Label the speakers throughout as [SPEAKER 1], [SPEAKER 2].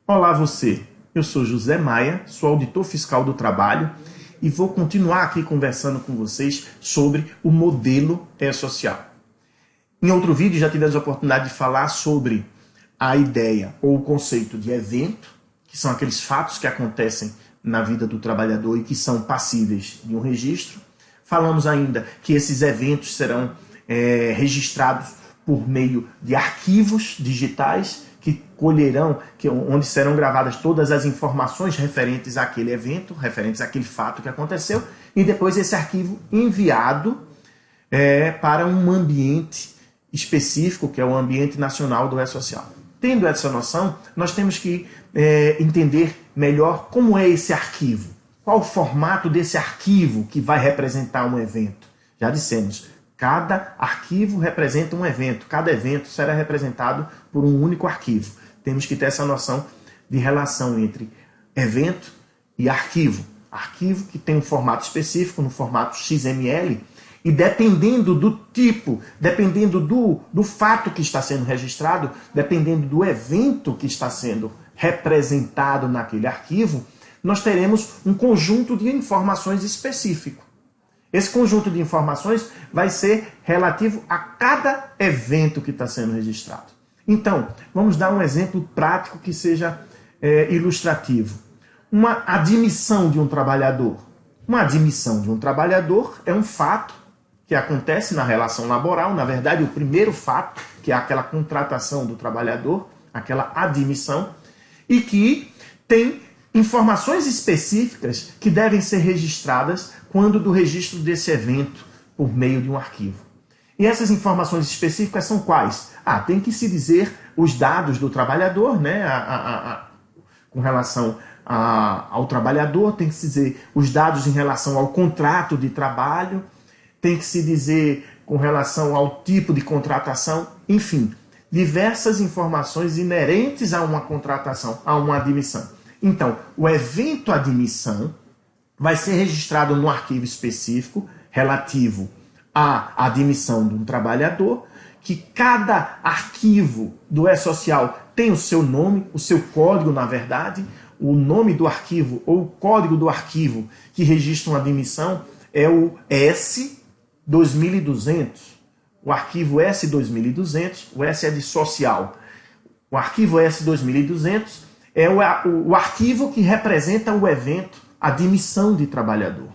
[SPEAKER 1] Olá você, eu sou José Maia, sou auditor fiscal do trabalho e vou continuar aqui conversando com vocês sobre o modelo E-Social. Em outro vídeo já tivemos a oportunidade de falar sobre a ideia ou o conceito de evento, que são aqueles fatos que acontecem na vida do trabalhador e que são passíveis de um registro. Falamos ainda que esses eventos serão registrados por meio de arquivos digitais que colherão, onde serão gravadas todas as informações referentes àquele evento, referentes àquele fato que aconteceu, e depois esse arquivo enviado para um ambiente específico, que é o ambiente nacional do E-Social. Tendo essa noção, nós temos que entender melhor como é esse arquivo, qual o formato desse arquivo que vai representar um evento. Já dissemos, cada arquivo representa um evento, cada evento será representado por um único arquivo. Temos que ter essa noção de relação entre evento e arquivo. Arquivo que tem um formato específico, no formato XML, e dependendo do tipo, dependendo do fato que está sendo registrado, dependendo do evento que está sendo representado naquele arquivo, nós teremos um conjunto de informações específico. Esse conjunto de informações vai ser relativo a cada evento que está sendo registrado. Então, vamos dar um exemplo prático que seja ilustrativo. Uma admissão de um trabalhador. Uma admissão de um trabalhador é um fato que acontece na relação laboral, na verdade, o primeiro fato, que é aquela contratação do trabalhador, aquela admissão, e que tem informações específicas que devem ser registradas quando do registro desse evento por meio de um arquivo. E essas informações específicas são quais? Tem que se dizer os dados do trabalhador, né? Com relação ao trabalhador, tem que se dizer os dados em relação ao contrato de trabalho, tem que se dizer com relação ao tipo de contratação, enfim, diversas informações inerentes a uma contratação, a uma admissão. Então, o evento admissão vai ser registrado num arquivo específico relativo à admissão de um trabalhador, que cada arquivo do E-Social tem o seu nome, o seu código, na verdade. O nome do arquivo ou o código do arquivo que registra uma admissão é o S2200. O arquivo S2200, o S é de social. O arquivo S2200 é o arquivo que representa o evento, a admissão de trabalhador.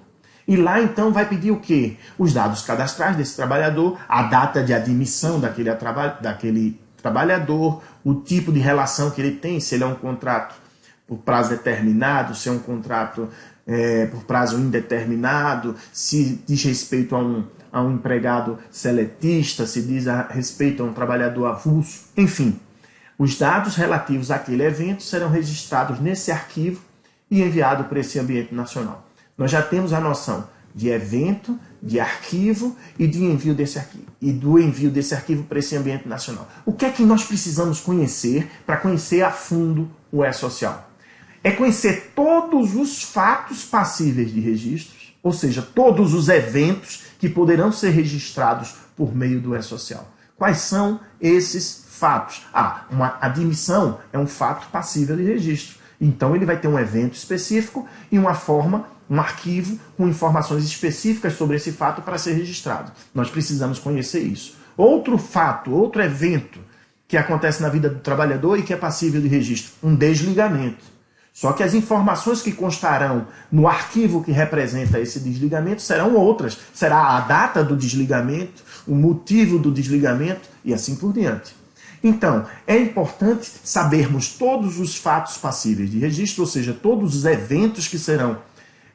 [SPEAKER 1] E lá, então, vai pedir o quê? Os dados cadastrais desse trabalhador, a data de admissão daquele trabalhador, o tipo de relação que ele tem, se ele é um contrato por prazo determinado, se é um contrato por prazo indeterminado, se diz respeito a um empregado seletista, se diz a respeito a um trabalhador avulso, enfim. Os dados relativos àquele evento serão registrados nesse arquivo e enviados para esse ambiente nacional. Nós já temos a noção de evento, de arquivo e de envio desse arquivo, e do envio desse arquivo para esse ambiente nacional. O que é que nós precisamos conhecer para conhecer a fundo o E-Social? É conhecer todos os fatos passíveis de registros, ou seja, todos os eventos que poderão ser registrados por meio do E-Social. Quais são esses fatos? Uma admissão é um fato passível de registro. Então ele vai ter um evento específico e uma forma, um arquivo com informações específicas sobre esse fato para ser registrado. Nós precisamos conhecer isso. Outro fato, outro evento que acontece na vida do trabalhador e que é passível de registro, um desligamento. Só que as informações que constarão no arquivo que representa esse desligamento serão outras. Será a data do desligamento, o motivo do desligamento e assim por diante. Então, é importante sabermos todos os fatos passíveis de registro, ou seja, todos os eventos que serão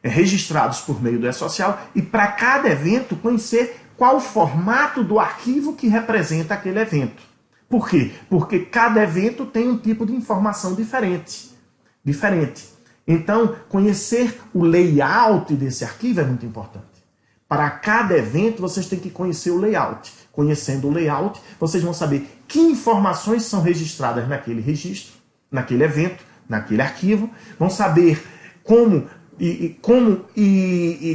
[SPEAKER 1] registrados por meio do E-Social e para cada evento conhecer qual o formato do arquivo que representa aquele evento. Por quê? Porque cada evento tem um tipo de informação diferente. Então, conhecer o layout desse arquivo é muito importante. Para cada evento, vocês têm que conhecer o layout. Conhecendo o layout, vocês vão saber que informações são registradas naquele registro, naquele evento, naquele arquivo. Vão saber como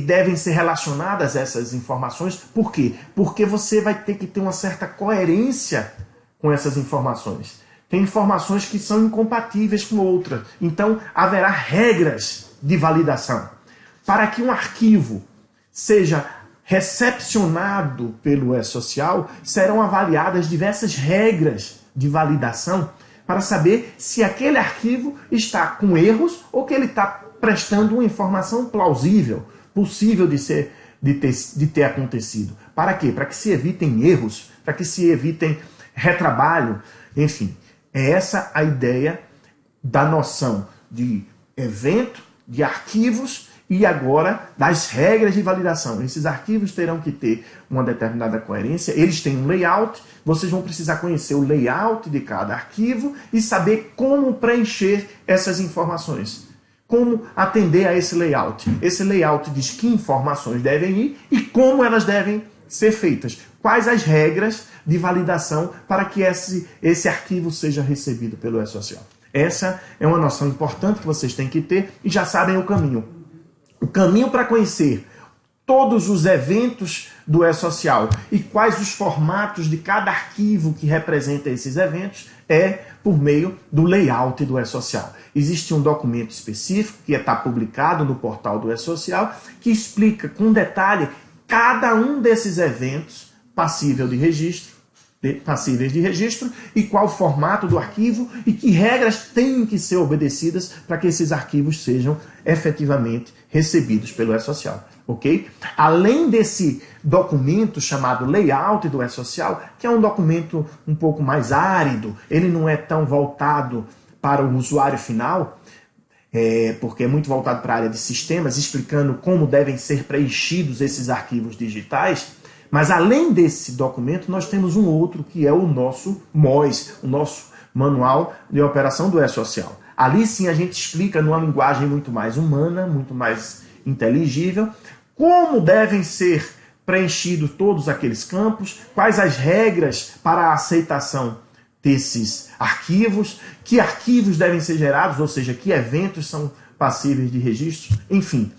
[SPEAKER 1] devem ser relacionadas essas informações. Por quê? Porque você vai ter que ter uma certa coerência com essas informações. tem informações que são incompatíveis com outras. Então, haverá regras de validação. Para que um arquivo seja recepcionado pelo E-Social, serão avaliadas diversas regras de validação para saber se aquele arquivo está com erros ou que ele está prestando uma informação plausível, possível de ter acontecido. Para quê? Para que se evitem erros, para que se evitem retrabalho, enfim. É essa a ideia da noção de evento, de arquivos e agora das regras de validação. Esses arquivos terão que ter uma determinada coerência, eles têm um layout, vocês vão precisar conhecer o layout de cada arquivo e saber como preencher essas informações. Como atender a esse layout. Esse layout diz que informações devem ir e como elas devem ser feitas. Quais as regras de validação para que esse arquivo seja recebido pelo E-Social. Essa é uma noção importante que vocês têm que ter e já sabem o caminho. O caminho para conhecer todos os eventos do E-Social e quais os formatos de cada arquivo que representa esses eventos é por meio do layout do E-Social. Existe um documento específico que está publicado no portal do E-Social que explica com detalhe cada um desses eventos passíveis de registro e qual o formato do arquivo e que regras têm que ser obedecidas para que esses arquivos sejam efetivamente recebidos pelo E-Social, ok? Além desse documento chamado layout do E-Social, que é um documento um pouco mais árido, ele não é tão voltado para o usuário final, porque é muito voltado para a área de sistemas, explicando como devem ser preenchidos esses arquivos digitais. Mas além desse documento, nós temos um outro que é o nosso MOS, o nosso Manual de Operação do E-Social. Ali sim a gente explica numa linguagem muito mais humana, muito mais inteligível, como devem ser preenchidos todos aqueles campos, quais as regras para a aceitação desses arquivos, que arquivos devem ser gerados, ou seja, que eventos são passíveis de registro, enfim.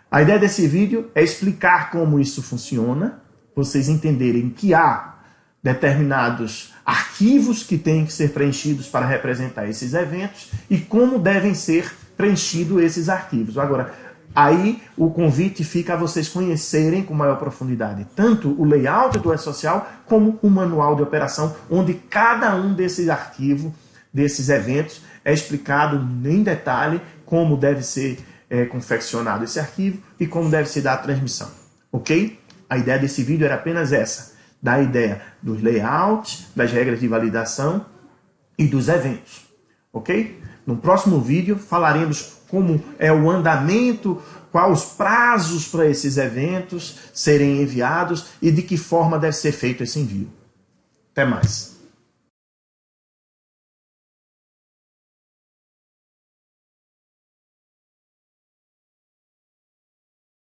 [SPEAKER 1] A ideia desse vídeo é explicar como isso funciona, vocês entenderem que há determinados arquivos que têm que ser preenchidos para representar esses eventos e como devem ser preenchidos esses arquivos. Agora, aí o convite fica a vocês conhecerem com maior profundidade tanto o layout do E-Social como o manual de operação, onde cada um desses arquivos, desses eventos, é explicado em detalhe como deve ser confeccionado esse arquivo e como deve se dar a transmissão, ok? A ideia desse vídeo era apenas essa, da ideia dos layouts, das regras de validação e dos eventos, ok? No próximo vídeo falaremos como é o andamento, quais os prazos para esses eventos serem enviados e de que forma deve ser feito esse envio. Até mais!